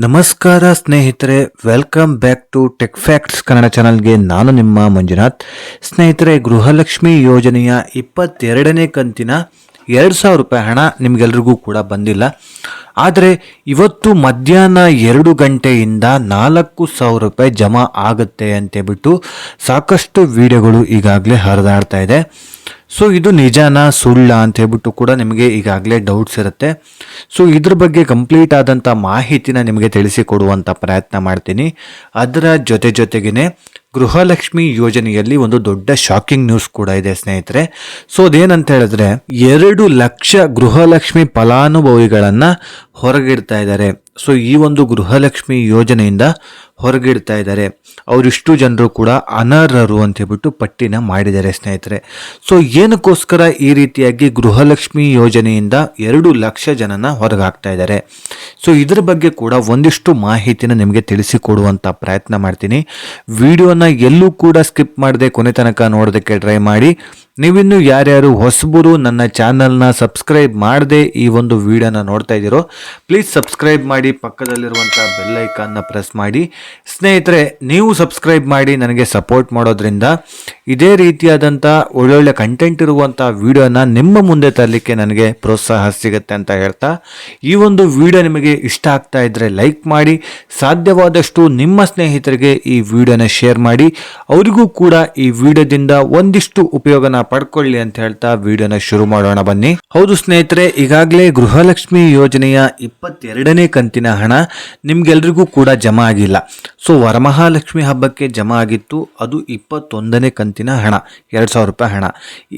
ನಮಸ್ಕಾರ ಸ್ನೇಹಿತರೆ, welcome back to tech facts Kannada ಚಾನಲ್ಗೆ. ನಾನು ನಿಮ್ಮ ಮಂಜುನಾಥ್. ಸ್ನೇಹಿತರೆ, ಗೃಹಲಕ್ಷ್ಮಿ ಯೋಜನೆಯ 22ನೇ ಕಂತಿನ 2,000 ರೂಪಾಯಿ ಹಣ ನಿಮಗೆಲ್ರಿಗೂ ಕೂಡ ಬಂದಿಲ್ಲ. ಆದರೆ ಇವತ್ತು ಮಧ್ಯಾಹ್ನ 2 ಗಂಟೆಯಿಂದ 4,000 ರೂಪಾಯಿ ಜಮಾ ಆಗುತ್ತೆ ಅಂತೇಳ್ಬಿಟ್ಟು ಸಾಕಷ್ಟು ವಿಡಿಯೋಗಳು ಈಗಾಗಲೇ ಹರಿದಾಡ್ತಾ ಇದೆ. ಸೊ ಇದು ನಿಜಾನ ಸುಳ್ಳ ಅಂತ ಹೇಳ್ಬಿಟ್ಟು ಕೂಡ ನಿಮಗೆ ಈಗಾಗಲೇ ಡೌಟ್ಸ್ ಇರುತ್ತೆ. ಸೊ ಇದ್ರ ಬಗ್ಗೆ ಕಂಪ್ಲೀಟ್ ಆದಂಥ ಮಾಹಿತಿನ ನಿಮಗೆ ತಿಳಿಸಿಕೊಡುವಂಥ ಪ್ರಯತ್ನ ಮಾಡ್ತೀನಿ. ಅದರ ಜೊತೆಗೇನೆ ಗೃಹಲಕ್ಷ್ಮಿ ಯೋಜನೆಯಲ್ಲಿ ಒಂದು ದೊಡ್ಡ ಶಾಕಿಂಗ್ ನ್ಯೂಸ್ ಕೂಡ ಇದೆ ಸ್ನೇಹಿತರೆ. ಸೊ ಅದೇನಂತ ಹೇಳಿದ್ರೆ 2 ಲಕ್ಷ ಗೃಹಲಕ್ಷ್ಮಿ ಫಲಾನುಭವಿಗಳನ್ನು ಹೊರಗಿಡ್ತಾ ಇದ್ದಾರೆ. ಸೊ ಈ ಒಂದು ಗೃಹಲಕ್ಷ್ಮಿ ಯೋಜನೆಯಿಂದ ಹೊರಗಿಡ್ತಾ ಇದ್ದಾರೆ. ಅವರಿಷ್ಟು ಜನರು ಕೂಡ ಅನರ್ಹರು ಅಂತ ಹೇಳ್ಬಿಟ್ಟು ಪಟ್ಟಿನ ಮಾಡಿದ್ದಾರೆ ಸ್ನೇಹಿತರೆ. ಸೊ ಏನಕ್ಕೋಸ್ಕರ ಈ ರೀತಿಯಾಗಿ ಗೃಹಲಕ್ಷ್ಮಿ ಯೋಜನೆಯಿಂದ 2 ಲಕ್ಷ ಜನನ ಹೊರಗಾಗ್ತಾ ಇದ್ದಾರೆ? ಸೊ ಇದ್ರ ಬಗ್ಗೆ ಕೂಡ ಒಂದಿಷ್ಟು ಮಾಹಿತಿನ ನಿಮಗೆ ತಿಳಿಸಿಕೊಡುವಂಥ ಪ್ರಯತ್ನ ಮಾಡ್ತೀನಿ. ವಿಡಿಯೋನ ಎಲ್ಲೂ ಕೂಡ ಸ್ಕಿಪ್ ಮಾಡದೆ ಕೊನೆ ತನಕ ನೋಡೋದಕ್ಕೆ ಟ್ರೈ ಮಾಡಿ. ನೀವಿನ್ನು ಯಾರ್ಯಾರು ಹೊಸಬರು ನನ್ನ ಚಾನಲ್ನ ಸಬ್ಸ್ಕ್ರೈಬ್ ಮಾಡದೆ ಈ ಒಂದು ವಿಡಿಯೋನ ನೋಡ್ತಾ ಇದ್ದೀರೋ, ಪ್ಲೀಸ್ ಸಬ್ಸ್ಕ್ರೈಬ್ ಮಾಡಿ, ಪಕ್ಕದಲ್ಲಿರುವಂಥ ಬೆಲ್ ಐಕಾನ್ನ ಪ್ರೆಸ್ ಮಾಡಿ. ಸ್ನೇಹಿತರೆ, ನೀವು ಸಬ್ಸ್ಕ್ರೈಬ್ ಮಾಡಿ ನನಗೆ ಸಪೋರ್ಟ್ ಮಾಡೋದ್ರಿಂದ ಇದೇ ರೀತಿಯಾದಂಥ ಒಳ್ಳೊಳ್ಳೆ ಕಂಟೆಂಟ್ ಇರುವಂಥ ವಿಡಿಯೋನ ನಿಮ್ಮ ಮುಂದೆ ತರಲಿಕ್ಕೆ ನನಗೆ ಪ್ರೋತ್ಸಾಹ ಸಿಗುತ್ತೆ ಅಂತ ಹೇಳ್ತಾ, ಈ ಒಂದು ವಿಡಿಯೋ ನಿಮಗೆ ಇಷ್ಟ ಆಗ್ತಾ ಇದ್ದರೆ ಲೈಕ್ ಮಾಡಿ, ಸಾಧ್ಯವಾದಷ್ಟು ನಿಮ್ಮ ಸ್ನೇಹಿತರಿಗೆ ಈ ವಿಡಿಯೋನ ಶೇರ್ ಮಾಡಿ, ಅವರಿಗೂ ಕೂಡ ಈ ವಿಡಿಯೋದಿಂದ ಒಂದಿಷ್ಟು ಉಪಯೋಗನ ಪಡ್ಕೊಳ್ಳಿ ಅಂತ ಹೇಳ್ತಾ ವಿಡಿಯೋನ ಶುರು ಮಾಡೋಣ ಬನ್ನಿ. ಹೌದು ಸ್ನೇಹಿತರೆ, ಈಗಾಗಲೇ ಗೃಹಲಕ್ಷ್ಮಿ ಯೋಜನೆಯ 22ನೇ ಕಂತಿನ ಹಣ ನಿಮ್ಗೆಲ್ರಿಗೂ ಕೂಡ ಜಮಾ ಆಗಿಲ್ಲ. ಸೊ ವರಮಹಾಲಕ್ಷ್ಮಿ ಹಬ್ಬಕ್ಕೆ ಜಮಾ ಆಗಿತ್ತು, ಅದು 21ನೇ ಕಂತಿನ ಹಣ 2,000 ರೂಪಾಯಿ ಹಣ.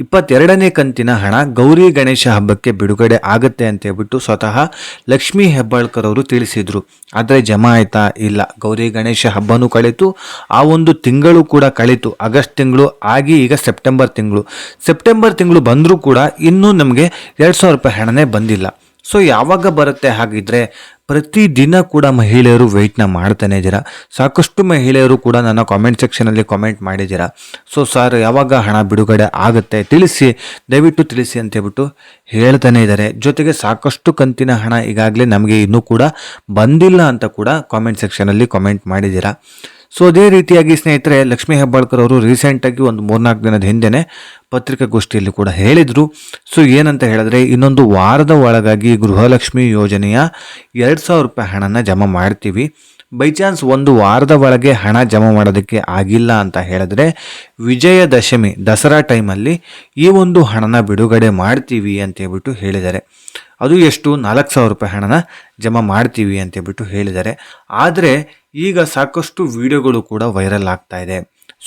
22ನೇ ಕಂತಿನ ಹಣ ಗೌರಿ ಗಣೇಶ ಹಬ್ಬಕ್ಕೆ ಬಿಡುಗಡೆ ಆಗುತ್ತೆ ಅಂತ ಹೇಳ್ಬಿಟ್ಟು ಸ್ವತಃ ಲಕ್ಷ್ಮೀ ಹೆಬ್ಬಾಳ್ಕರ್ ಅವರು ತಿಳಿಸಿದ್ರು. ಆದರೆ ಜಮಾ ಆಯ್ತಾ? ಇಲ್ಲ. ಗೌರಿ ಗಣೇಶ ಹಬ್ಬನೂ ಕಳೀತು, ಆ ಒಂದು ತಿಂಗಳು ಕೂಡ ಕಳೀತು. ಆಗಸ್ಟ್ ತಿಂಗಳು ಆಗಿ ಈಗ ಸೆಪ್ಟೆಂಬರ್ ತಿಂಗಳು ಬಂದರೂ ಕೂಡ ಇನ್ನೂ ನಮಗೆ 2,000 ರೂಪಾಯಿ ಹಣನೇ ಬಂದಿಲ್ಲ. ಸೊ ಯಾವಾಗ ಬರುತ್ತೆ? ಹಾಗಿದ್ರೆ ಪ್ರತಿದಿನ ಕೂಡ ಮಹಿಳೆಯರು ವೆಯ್ಟ್ನ ಮಾಡ್ತಾನೆ ಇದ್ದೀರಾ. ಸಾಕಷ್ಟು ಮಹಿಳೆಯರು ಕೂಡ ನನ್ನ ಕಾಮೆಂಟ್ ಸೆಕ್ಷನಲ್ಲಿ ಕಾಮೆಂಟ್ ಮಾಡಿದ್ದೀರಾ. ಸೊ ಸರ್, ಯಾವಾಗ ಹಣ ಬಿಡುಗಡೆ ಆಗುತ್ತೆ ತಿಳಿಸಿ, ದಯವಿಟ್ಟು ತಿಳಿಸಿ ಅಂತ ಹೇಳ್ಬಿಟ್ಟು ಹೇಳ್ತಾನೆ ಇದ್ದಾರೆ. ಜೊತೆಗೆ ಸಾಕಷ್ಟು ಕಂತಿನ ಹಣ ಈಗಾಗಲೇ ನಮಗೆ ಇನ್ನೂ ಕೂಡ ಬಂದಿಲ್ಲ ಅಂತ ಕೂಡ ಕಾಮೆಂಟ್ ಸೆಕ್ಷನಲ್ಲಿ ಕಾಮೆಂಟ್ ಮಾಡಿದ್ದೀರಾ. ಸೊ ಅದೇ ರೀತಿಯಾಗಿ ಸ್ನೇಹಿತರೆ, ಲಕ್ಷ್ಮೀ ಹೆಬ್ಬಾಳ್ಕರ್ ಅವರು ರೀಸೆಂಟಾಗಿ ಒಂದು 3-4 ದಿನದ ಹಿಂದೆನೇ ಪತ್ರಿಕಾಗೋಷ್ಠಿಯಲ್ಲಿ ಕೂಡ ಹೇಳಿದರು. ಸೊ ಏನಂತ ಹೇಳಿದ್ರೆ, ಇನ್ನೊಂದು ವಾರದ ಒಳಗಾಗಿ ಗೃಹಲಕ್ಷ್ಮಿ ಯೋಜನೆಯ 2,000 ರೂಪಾಯಿ ಹಣನ ಜಮಾ ಮಾಡ್ತೀವಿ. ಬೈ ಚಾನ್ಸ್ ಒಂದು ವಾರದ ಒಳಗೆ ಹಣ ಜಮಾ ಮಾಡೋದಕ್ಕೆ ಆಗಿಲ್ಲ ಅಂತ ಹೇಳಿದ್ರೆ ವಿಜಯದಶಮಿ ದಸರಾ ಟೈಮಲ್ಲಿ ಈ ಒಂದು ಹಣನ ಬಿಡುಗಡೆ ಮಾಡ್ತೀವಿ ಅಂತ ಹೇಳ್ಬಿಟ್ಟು ಹೇಳಿದ್ದಾರೆ. ಅದು ಎಷ್ಟು? 4,000 ರೂಪಾಯಿ ಹಣನ ಜಮಾ ಮಾಡ್ತೀವಿ ಅಂತ ಹೇಳ್ಬಿಟ್ಟು ಹೇಳಿದ್ದಾರೆ. ಆದರೆ ಈಗ ಸಾಕಷ್ಟು ವಿಡಿಯೋಗಳು ಕೂಡ ವೈರಲ್ ಆಗ್ತಾ ಇದೆ.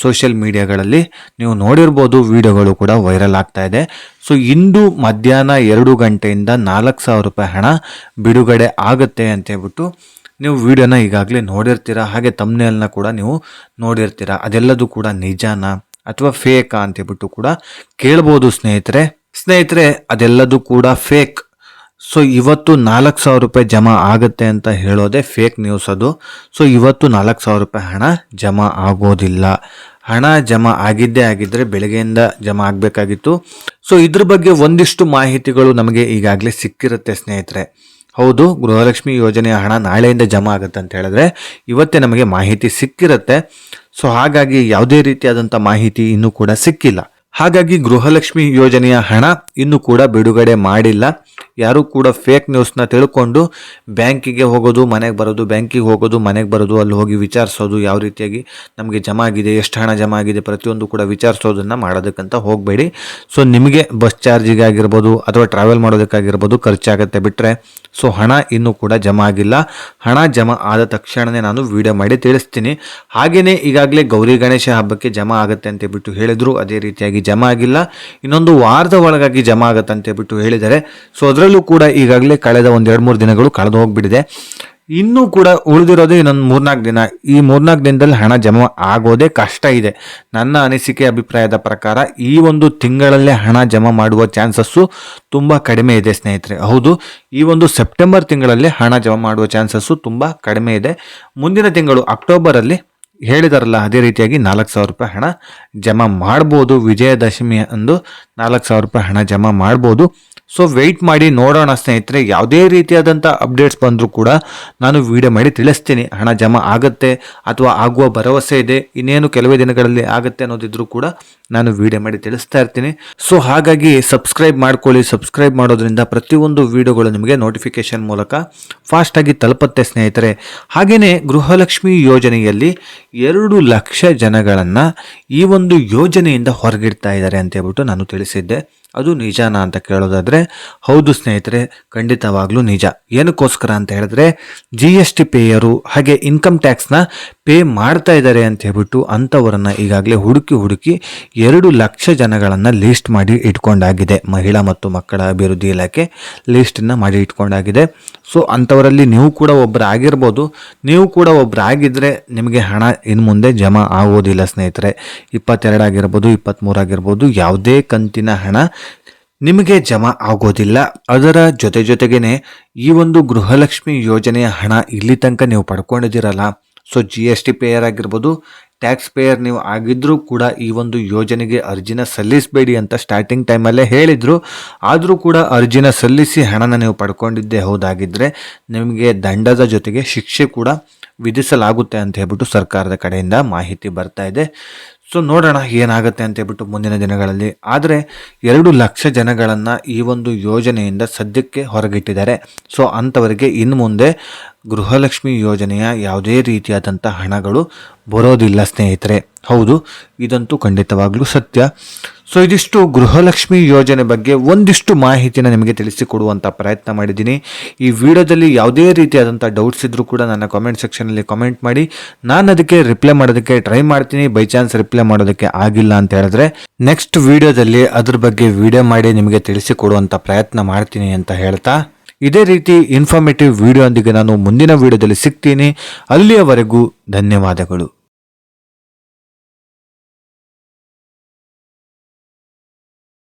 ಸೋಷಿಯಲ್ ಮೀಡಿಯಾಗಳಲ್ಲಿ ನೀವು ನೋಡಿರ್ಬೋದು, ವಿಡಿಯೋಗಳು ಕೂಡ ವೈರಲ್ ಆಗ್ತಾ ಇದೆ. ಸೊ ಇಂದು ಮಧ್ಯಾಹ್ನ 2 ಗಂಟೆಯಿಂದ 4,000 ರೂಪಾಯಿ ಹಣ ಬಿಡುಗಡೆ ಆಗುತ್ತೆ ಅಂತ ಹೇಳ್ಬಿಟ್ಟು ನೀವು ವಿಡಿಯೋನ ಈಗಾಗಲೇ ನೋಡಿರ್ತೀರಾ. ಹಾಗೆ ತಮ್ನೇಲ್ನ ಕೂಡ ನೀವು ನೋಡಿರ್ತೀರಾ. ಅದೆಲ್ಲದೂ ಕೂಡ ನಿಜಾನ ಅಥವಾ ಫೇಕಾ ಅಂತ ಹೇಳ್ಬಿಟ್ಟು ಕೂಡ ಕೇಳ್ಬೋದು ಸ್ನೇಹಿತರೆ, ಅದೆಲ್ಲದೂ ಕೂಡ ಫೇಕ್. ಸೊ ಇವತ್ತು 4,000 ರೂಪಾಯಿ ಜಮಾ ಆಗುತ್ತೆ ಅಂತ ಹೇಳೋದೇ ಫೇಕ್ ನ್ಯೂಸ್ ಅದು. ಸೊ ಇವತ್ತು 4,000 ರೂಪಾಯಿ ಹಣ ಜಮಾ ಆಗೋದಿಲ್ಲ. ಹಣ ಜಮಾ ಆಗಿದ್ದರೆ ಬೆಳಗ್ಗೆಯಿಂದ ಜಮಾ ಆಗಬೇಕಾಗಿತ್ತು. ಸೊ ಇದ್ರ ಬಗ್ಗೆ ಒಂದಿಷ್ಟು ಮಾಹಿತಿಗಳು ನಮಗೆ ಈಗಾಗಲೇ ಸಿಕ್ಕಿರುತ್ತೆ ಸ್ನೇಹಿತರೆ. ಹೌದು, ಗೃಹಲಕ್ಷ್ಮಿ ಯೋಜನೆಯ ಹಣ ನಾಳೆಯಿಂದ ಜಮಾ ಆಗುತ್ತೆ ಅಂತ ಹೇಳಿದ್ರೆ ಇವತ್ತೇ ನಮಗೆ ಮಾಹಿತಿ ಸಿಕ್ಕಿರುತ್ತೆ. ಸೊ ಹಾಗಾಗಿ ಯಾವುದೇ ರೀತಿಯಾದಂಥ ಮಾಹಿತಿ ಇನ್ನೂ ಕೂಡ ಸಿಕ್ಕಿಲ್ಲ. ಹಾಗಾಗಿ ಗೃಹಲಕ್ಷ್ಮಿ ಯೋಜನೆಯ ಹಣ ಇನ್ನೂ ಕೂಡ ಬಿಡುಗಡೆ ಮಾಡಿಲ್ಲ. ಯಾರು ಕೂಡ ಫೇಕ್ ನ್ಯೂಸ್ನ ತಿಳ್ಕೊಂಡು ಬ್ಯಾಂಕಿಗೆ ಹೋಗೋದು, ಮನೆಗೆ ಬರೋದು, ಬ್ಯಾಂಕಿಗೆ ಹೋಗೋದು, ಮನೆಗೆ ಬರೋದು, ಅಲ್ಲಿ ಹೋಗಿ ವಿಚಾರಿಸೋದು, ಯಾವ ರೀತಿಯಾಗಿ ನಮಗೆ ಜಮಾ ಆಗಿದೆ, ಎಷ್ಟು ಹಣ ಜಮಾ ಆಗಿದೆ, ಪ್ರತಿಯೊಂದು ಕೂಡ ವಿಚಾರಿಸೋದನ್ನು ಮಾಡೋದಕ್ಕಂತ ಹೋಗಬೇಡಿ. ಸೊ ನಿಮಗೆ ಬಸ್ ಚಾರ್ಜಿಗೆ ಆಗಿರ್ಬೋದು ಅಥವಾ ಟ್ರಾವೆಲ್ ಮಾಡೋದಕ್ಕಾಗಿರ್ಬೋದು ಖರ್ಚಾಗುತ್ತೆ ಬಿಟ್ಟರೆ ಸೊ ಹಣ ಇನ್ನೂ ಕೂಡ ಜಮಾ ಆಗಿಲ್ಲ. ಹಣ ಜಮಾ ಆದ ತಕ್ಷಣವೇ ನಾನು ವಿಡಿಯೋ ಮಾಡಿ ತಿಳಿಸ್ತೀನಿ. ಹಾಗೆಯೇ ಈಗಾಗಲೇ ಗೌರಿ ಗಣೇಶ ಹಬ್ಬಕ್ಕೆ ಜಮಾ ಆಗುತ್ತೆ ಅಂತ ಹೇಳ್ಬಿಟ್ಟು ಹೇಳಿದ್ರು. ಅದೇ ರೀತಿಯಾಗಿ ಜಮಾ ಆಗಿಲ್ಲ. ಇನ್ನೊಂದು ವಾರದ ಒಳಗಾಗಿ ಜಮಾ ಆಗುತ್ತೆ ಅಂತ ಹೇಳ್ಬಿಟ್ಟು ಹೇಳಿದ್ದಾರೆ. ಸೊ ಅದರಲ್ಲೂ ಕೂಡ ಈಗಾಗಲೇ ಕಳೆದ 1-2-3 ದಿನಗಳು ಕಳೆದು ಹೋಗ್ಬಿಟ್ಟಿದೆ. ಇನ್ನೂ ಕೂಡ ಉಳಿದಿರೋದು ಇನ್ನೊಂದು 3-4 ದಿನ. ಈ 3-4 ದಿನದಲ್ಲಿ ಹಣ ಜಮಾ ಆಗೋದೇ ಕಷ್ಟ ಇದೆ. ನನ್ನ ಅನಿಸಿಕೆ ಅಭಿಪ್ರಾಯದ ಪ್ರಕಾರ ಈ ಒಂದು ತಿಂಗಳಲ್ಲೇ ಹಣ ಜಮಾ ಮಾಡುವ ಚಾನ್ಸಸ್ಸು ತುಂಬ ಕಡಿಮೆ ಇದೆ ಸ್ನೇಹಿತರೆ. ಹೌದು, ಈ ಒಂದು ಸೆಪ್ಟೆಂಬರ್ ತಿಂಗಳಲ್ಲೇ ಹಣ ಜಮಾ ಮಾಡುವ ಚಾನ್ಸಸ್ಸು ತುಂಬ ಕಡಿಮೆ ಇದೆ. ಮುಂದಿನ ತಿಂಗಳು ಅಕ್ಟೋಬರಲ್ಲಿ ಹೇಳಿದಾರಲ್ಲ, ಅದೇ ರೀತಿಯಾಗಿ 4,000 ರೂಪಾಯಿ ಹಣ ಜಮಾ ಮಾಡ್ಬೋದು. ವಿಜಯದಶಮಿ ಅಂದು 4,000 ರೂಪಾಯಿ ಹಣ ಜಮಾ ಮಾಡ್ಬೋದು. ಸೊ ವೆಯ್ಟ್ ಮಾಡಿ ನೋಡೋಣ ಸ್ನೇಹಿತರೆ. ಯಾವುದೇ ರೀತಿಯಾದಂಥ ಅಪ್ಡೇಟ್ಸ್ ಬಂದರೂ ಕೂಡ ನಾನು ವಿಡಿಯೋ ಮಾಡಿ ತಿಳಿಸ್ತೀನಿ. ಹಣ ಜಮಾ ಆಗುತ್ತೆ ಅಥವಾ ಆಗುವ ಭರವಸೆ ಇದೆ, ಇನ್ನೇನು ಕೆಲವೇ ದಿನಗಳಲ್ಲಿ ಆಗುತ್ತೆ ಅನ್ನೋದಿದ್ರು ಕೂಡ ನಾನು ವಿಡಿಯೋ ಮಾಡಿ ತಿಳಿಸ್ತಾ ಇರ್ತೀನಿ. ಸೊ ಹಾಗಾಗಿ ಸಬ್ಸ್ಕ್ರೈಬ್ ಮಾಡ್ಕೊಳ್ಳಿ. ಸಬ್ಸ್ಕ್ರೈಬ್ ಮಾಡೋದ್ರಿಂದ ಪ್ರತಿಯೊಂದು ವಿಡಿಯೋಗಳು ನಿಮಗೆ ನೋಟಿಫಿಕೇಶನ್ ಮೂಲಕ ಫಾಸ್ಟಾಗಿ ತಲುಪುತ್ತೆ ಸ್ನೇಹಿತರೆ. ಹಾಗೆಯೇ ಗೃಹಲಕ್ಷ್ಮಿ ಯೋಜನೆಯಲ್ಲಿ 2 ಲಕ್ಷ ಜನಗಳನ್ನು ಈ ಒಂದು ಯೋಜನೆಯಿಂದ ಹೊರಗಿಡ್ತಾ ಇದ್ದಾರೆ ಅಂತ ಹೇಳ್ಬಿಟ್ಟು ನಾನು ತಿಳಿಸಿದ್ದೆ. ಅದು ನಿಜಾನಾ ಅಂತ ಕೇಳೋದಾದರೆ ಹೌದು ಸ್ನೇಹಿತರೆ, ಖಂಡಿತವಾಗ್ಲೂ ನಿಜ. ಏನಕ್ಕೋಸ್ಕರ ಅಂತ ಹೇಳಿದ್ರೆ GST ಪೇಯರು ಹಾಗೆ ಇನ್ಕಮ್ ಟ್ಯಾಕ್ಸ್ನ ಪೇ ಮಾಡ್ತಾ ಇದ್ದಾರೆ ಅಂತ ಹೇಳ್ಬಿಟ್ಟು ಅಂಥವರನ್ನು ಈಗಾಗಲೇ ಹುಡುಕಿ 2 ಲಕ್ಷ ಜನಗಳನ್ನು ಲಿಸ್ಟ್ ಮಾಡಿ ಇಟ್ಕೊಂಡಾಗಿದೆ. ಮಹಿಳಾ ಮತ್ತು ಮಕ್ಕಳ ಅಭಿವೃದ್ಧಿ ಇಲಾಖೆ ಲಿಸ್ಟನ್ನು ಮಾಡಿ ಇಟ್ಕೊಂಡಾಗಿದೆ. ಸೊ ಅಂಥವರಲ್ಲಿ ನೀವು ಕೂಡ ಒಬ್ಬರು ಆಗಿರ್ಬೋದು. ನೀವು ಕೂಡ ಒಬ್ಬರು ಆಗಿದ್ದರೆ ನಿಮಗೆ ಹಣ ಇನ್ನು ಮುಂದೆ ಜಮಾ ಆಗೋದಿಲ್ಲ ಸ್ನೇಹಿತರೆ. 22 ಆಗಿರ್ಬೋದು, 23 ಆಗಿರ್ಬೋದು, ಯಾವುದೇ ಕಂತಿನ ಹಣ ನಿಮಗೆ ಜಮಾ ಆಗೋದಿಲ್ಲ. ಅದರ ಜೊತೆಗೇನೆ ಈ ಒಂದು ಗೃಹಲಕ್ಷ್ಮಿ ಯೋಜನೆಯ ಹಣ ಇಲ್ಲಿ ತನಕ ನೀವು ಪಡ್ಕೊಂಡಿದ್ದೀರಲ್ಲ, ಸೊ GST ಪೇಯರ್ ಆಗಿರ್ಬೋದು, ಟ್ಯಾಕ್ಸ್ ಪೇಯರ್ ನೀವು ಆಗಿದ್ರೂ ಕೂಡ ಈ ಒಂದು ಯೋಜನೆಗೆ ಅರ್ಜಿನ ಸಲ್ಲಿಸಬೇಡಿ ಅಂತ ಸ್ಟಾರ್ಟಿಂಗ್ ಟೈಮಲ್ಲೇ ಹೇಳಿದರು. ಆದರೂ ಕೂಡ ಅರ್ಜಿನ ಸಲ್ಲಿಸಿ ಹಣನ ನೀವು ಪಡ್ಕೊಂಡಿದ್ದೇ ಹೌದಾಗಿದ್ದರೆ ನಿಮಗೆ ದಂಡದ ಜೊತೆಗೆ ಶಿಕ್ಷೆ ಕೂಡ ವಿಧಿಸಲಾಗುತ್ತೆ ಅಂತ ಹೇಳ್ಬಿಟ್ಟು ಸರ್ಕಾರದ ಕಡೆಯಿಂದ ಮಾಹಿತಿ ಬರ್ತಾ ಇದೆ. ಸೊ ನೋಡೋಣ ಏನಾಗುತ್ತೆ ಅಂತ ಹೇಳ್ಬಿಟ್ಟು ಮುಂದಿನ ದಿನಗಳಲ್ಲಿ. ಆದರೆ 2 ಲಕ್ಷ ಜನಗಳನ್ನು ಈ ಒಂದು ಯೋಜನೆಯಿಂದ ಸದ್ಯಕ್ಕೆ ಹೊರಗಿಟ್ಟಿದ್ದಾರೆ. ಸೊ ಅಂಥವರಿಗೆ ಇನ್ನು ಮುಂದೆ ಗೃಹಲಕ್ಷ್ಮಿ ಯೋಜನೆಯ ಯಾವುದೇ ರೀತಿಯಾದಂಥ ಹಣಗಳು ಬರೋದಿಲ್ಲ ಸ್ನೇಹಿತರೆ. ಹೌದು, ಇದಂತೂ ಖಂಡಿತವಾಗ್ಲೂ ಸತ್ಯ. ಸೊ ಇದಿಷ್ಟು ಗೃಹಲಕ್ಷ್ಮಿ ಯೋಜನೆ ಬಗ್ಗೆ ಒಂದಿಷ್ಟು ಮಾಹಿತಿನ ನಿಮಗೆ ತಿಳಿಸಿಕೊಡುವಂಥ ಪ್ರಯತ್ನ ಮಾಡಿದ್ದೀನಿ. ಈ ವಿಡಿಯೋದಲ್ಲಿ ಯಾವುದೇ ರೀತಿಯಾದಂಥ ಡೌಟ್ಸ್ ಇದ್ದರೂ ಕೂಡ ನನ್ನ ಕಾಮೆಂಟ್ ಸೆಕ್ಷನಲ್ಲಿ ಕಾಮೆಂಟ್ ಮಾಡಿ, ನಾನು ಅದಕ್ಕೆ ರಿಪ್ಲೈ ಮಾಡೋದಕ್ಕೆ ಟ್ರೈ ಮಾಡ್ತೀನಿ. ಬೈ ಚಾನ್ಸ್ ರಿಪ್ಲೈ ಮಾಡೋದಕ್ಕೆ ಆಗಿಲ್ಲ ಅಂತ ಹೇಳಿದ್ರೆ ನೆಕ್ಸ್ಟ್ ವಿಡಿಯೋದಲ್ಲಿ ಅದ್ರ ಬಗ್ಗೆ ವಿಡಿಯೋ ಮಾಡಿ ನಿಮಗೆ ತಿಳಿಸಿಕೊಡುವಂಥ ಪ್ರಯತ್ನ ಮಾಡ್ತೀನಿ ಅಂತ ಹೇಳ್ತಾ, ಇದೇ ರೀತಿ ಇನ್ಫಾರ್ಮೇಟಿವ್ ವಿಡಿಯೋ ಒಂದಿಗೆ ನಾನು ಮುಂದಿನ ವಿಡಿಯೋದಲ್ಲಿ ಸಿಗ್ತೀನಿ. ಅಲ್ಲಿಯವರೆಗೂ ಧನ್ಯವಾದಗಳು.